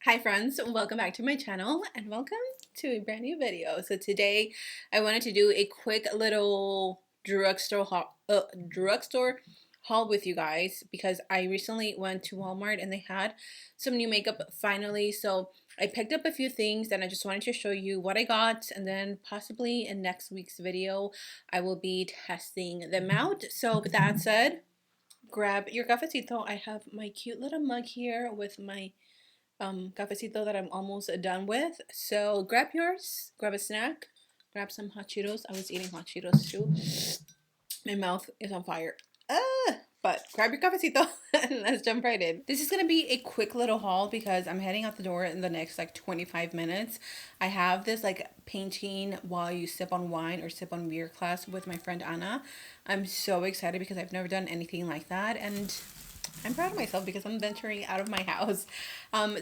Hi friends, welcome back to my channel and welcome to a brand new video. So today I wanted to do a quick little drugstore haul with you guys because I recently went to Walmart and they had some new makeup finally. So I picked up a few things and I just wanted to show you what I got, and then possibly in next week's video I will be testing them out. So with that said, grab your cafecito. I have my cute little mug here with my cafecito that I'm almost done with. So grab yours, grab a snack, grab some hot Cheetos. I was eating hot Cheetos too. My mouth is on fire. But grab your cafecito and let's jump right in. This is gonna be a quick little haul because I'm heading out the door in the next like 25 minutes. I have this like painting while you sip on wine or sip on beer class with my friend Anna. I'm so excited because I've never done anything like that, and I'm proud of myself because I'm venturing out of my house.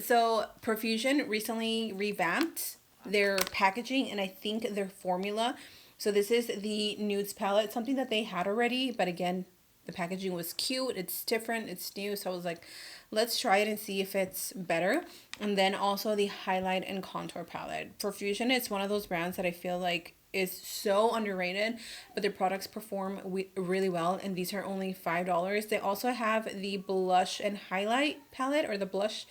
So Profusion recently revamped their packaging and I think their formula. So this is the nudes palette, something that they had already, but again, the packaging was cute, it's different, it's new. So I was like, let's try it and see if it's better. And then also the highlight and contour palette. Profusion is one of those brands that I feel like is so underrated, but their products perform really well, and these are only $5. They also have the blush and highlight palette, or the blush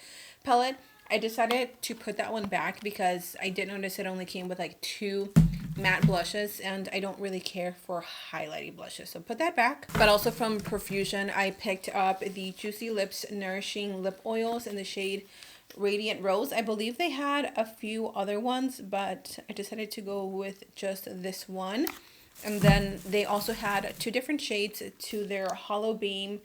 palette. I decided to put that one back because I did notice it only came with like 2 matte blushes and I don't really care for highlighty blushes, so put that back. But also from Profusion I picked up the Juicy Lips Nourishing Lip Oils in the shade Radiant Rose. I believe they had a few other ones, but I decided to go with just this one. And then they also had 2 different shades to their Hollow Beam.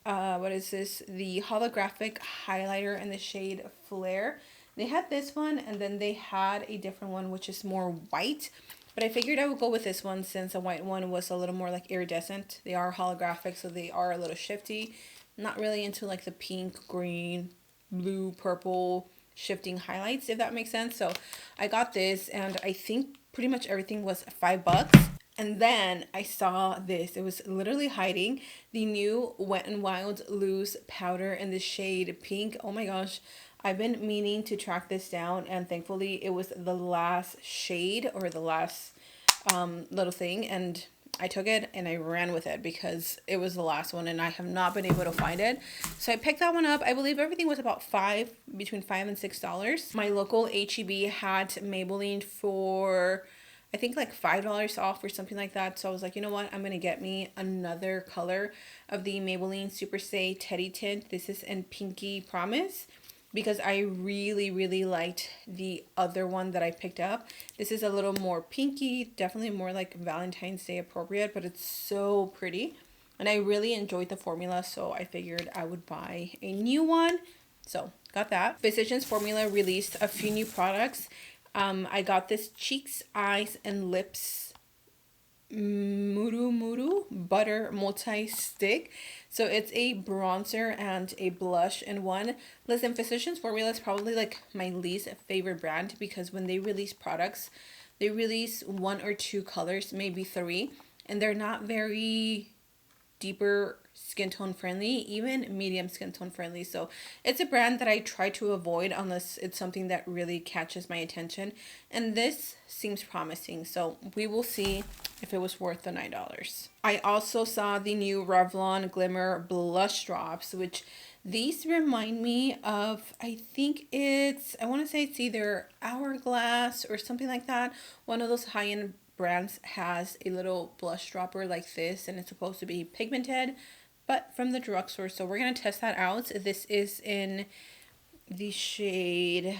What is this? The holographic highlighter in the shade Flare. They had this one, and then they had a different one which is more white. But I figured I would go with this one since the white one was a little more like iridescent. They are holographic, so they are a little shifty. Not really into like the pink, green, blue, purple shifting highlights, if that makes sense. So I got this and I think pretty much everything was $5. And then I saw this. It was literally hiding. The new Wet n Wild loose powder in the shade pink. Oh my gosh. I've been meaning to track this down, and thankfully it was the last shade, or the last little thing, and I took it and I ran with it because it was the last one and I have not been able to find it. So I picked that one up. I believe everything was about between $5 and $6. My local HEB had Maybelline for I think like $5 off or something like that. So I was like, you know what? I'm going to get me another color of the Maybelline Super Stay Teddy Tint. This is in Pinky Promise, because I really liked the other one that I picked up. This is a little more pinky, definitely more like Valentine's Day appropriate, but it's so pretty. And I really enjoyed the formula, so I figured I would buy a new one. So got that. Physicians Formula released a few new products. I got this Cheeks, Eyes, and Lips Muru Butter Multi-Stick. So it's a bronzer and a blush in one. Listen, Physicians Formula is probably like my least favorite brand because when they release products, they release 1 or 2 colors, maybe 3, and they're not very deeper skin tone friendly, even medium skin tone friendly. So it's a brand that I try to avoid unless it's something that really catches my attention, and this seems promising, so we will see if it was worth the $9. I also saw the new Revlon Glimmer Blush Drops, which these remind me of, I want to say it's either Hourglass or something like that. One of those high-end brands has a little blush dropper like this, and it's supposed to be pigmented, but from the drugstore. So we're going to test that out. This is in the shade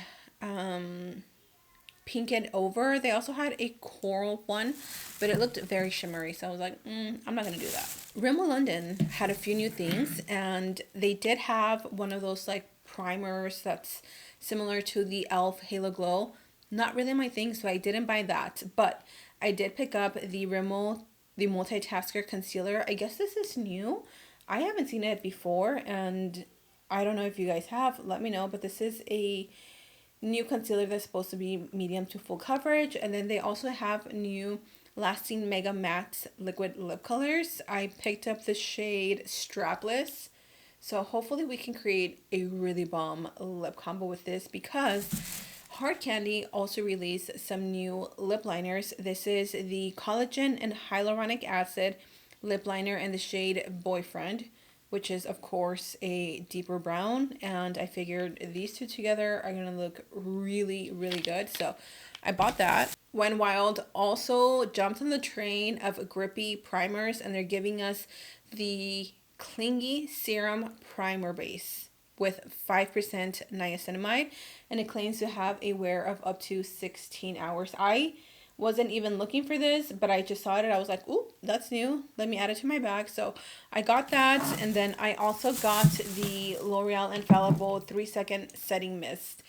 Pink and Over. They also had a coral one, but it looked very shimmery, so I was like, I'm not going to do that. Rimmel London had a few new things, and they did have one of those like primers that's similar to the e.l.f. Halo Glow. Not really my thing, so I didn't buy that, but I did pick up the Rimmel, the Multitasker Concealer. I guess this is new. I haven't seen it before, and I don't know if you guys have. Let me know, but this is a new concealer that's supposed to be medium to full coverage. And then they also have new Lasting Mega Matte liquid lip colors. I picked up the shade Strapless. So hopefully we can create a really bomb lip combo with this, because Hard Candy also released some new lip liners. This is the collagen and hyaluronic acid lip liner in the shade Boyfriend, which is of course a deeper brown, and I figured these two together are gonna look really, really good. So I bought that. When Wild also jumped on the train of grippy primers, and they're giving us the Clingy Serum Primer Base with 5% niacinamide, and it claims to have a wear of up to 16 hours. I wasn't even looking for this, but I just saw it and I was like, ooh, that's new. Let me add it to my bag. So I got that, and then I also got the L'Oreal Infallible 3-second setting mist.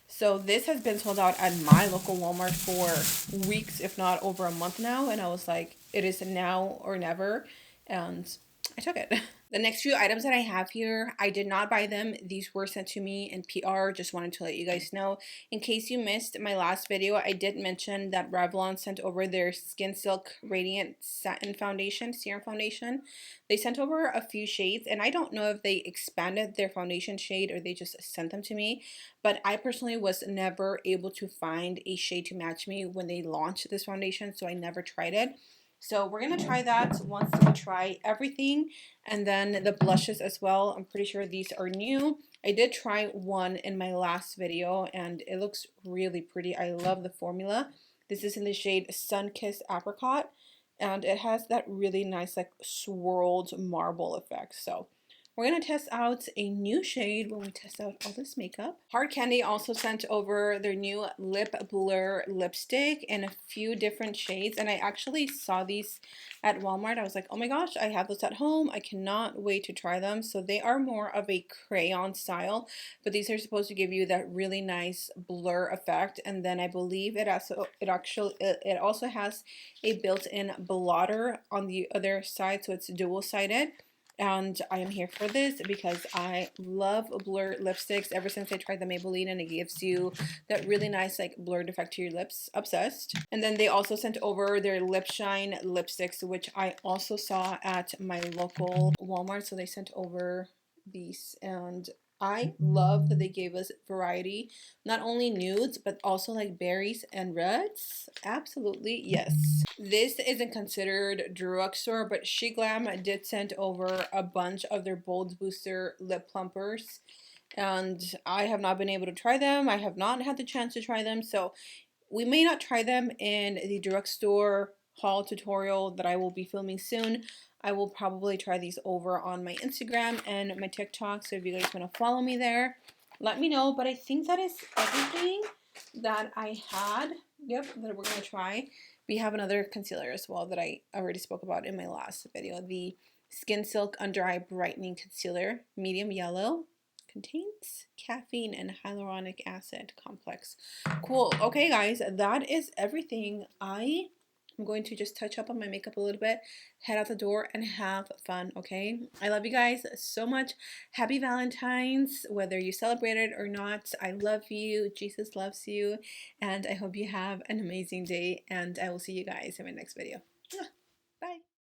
So this has been sold out at my local Walmart for weeks, if not over a month now, and I was like, it is now or never, and I took it. The next few items that I have here, I did not buy them. These were sent to me in PR. Just wanted to let you guys know. In case you missed my last video, I did mention that Revlon sent over their Skin Silk Radiant Satin Foundation, Serum Foundation. They sent over a few shades, and I don't know if they expanded their foundation shade or they just sent them to me, but I personally was never able to find a shade to match me when they launched this foundation, so I never tried it. So we're going to try that once we try everything. And then the blushes as well. I'm pretty sure these are new. I did try one in my last video and it looks really pretty. I love the formula. This is in the shade Sun-Kissed Apricot, and it has that really nice like swirled marble effect. So we're going to test out a new shade when we test out all this makeup. Hard Candy also sent over their new Lip Blur lipstick in a few different shades, and I actually saw these at Walmart. I was like, oh my gosh, I have those at home. I cannot wait to try them. So they are more of a crayon style, but these are supposed to give you that really nice blur effect. And then I believe it also has a built-in blotter on the other side, so it's dual-sided. And I am here for this because I love blur lipsticks ever since I tried the Maybelline, and it gives you that really nice like blurred effect to your lips. Obsessed. And then they also sent over their Lip Shine lipsticks, which I also saw at my local Walmart. So they sent over these, and I love that they gave us variety, not only nudes, but also like berries and reds. Absolutely, yes. This isn't considered drugstore, but She Glam did send over a bunch of their Bold Booster lip plumpers, and I have not been able to try them. I have not had the chance to try them, so we may not try them in the drugstore haul tutorial that I will be filming soon. I will probably try these over on my Instagram and my TikTok, so if you guys want to follow me there, let me know. But I think that is everything that I had, that we're going to try. We have another concealer as well that I already spoke about in my last video, the Skin Silk Under Eye Brightening Concealer, medium yellow. Contains caffeine and hyaluronic acid complex. Cool. Okay, guys, that is everything. I am going to just touch up on my makeup a little bit, head out the door, and have fun, okay? I love you guys so much. Happy Valentine's, whether you celebrate it or not. I love you. Jesus loves you. And I hope you have an amazing day. And I will see you guys in my next video.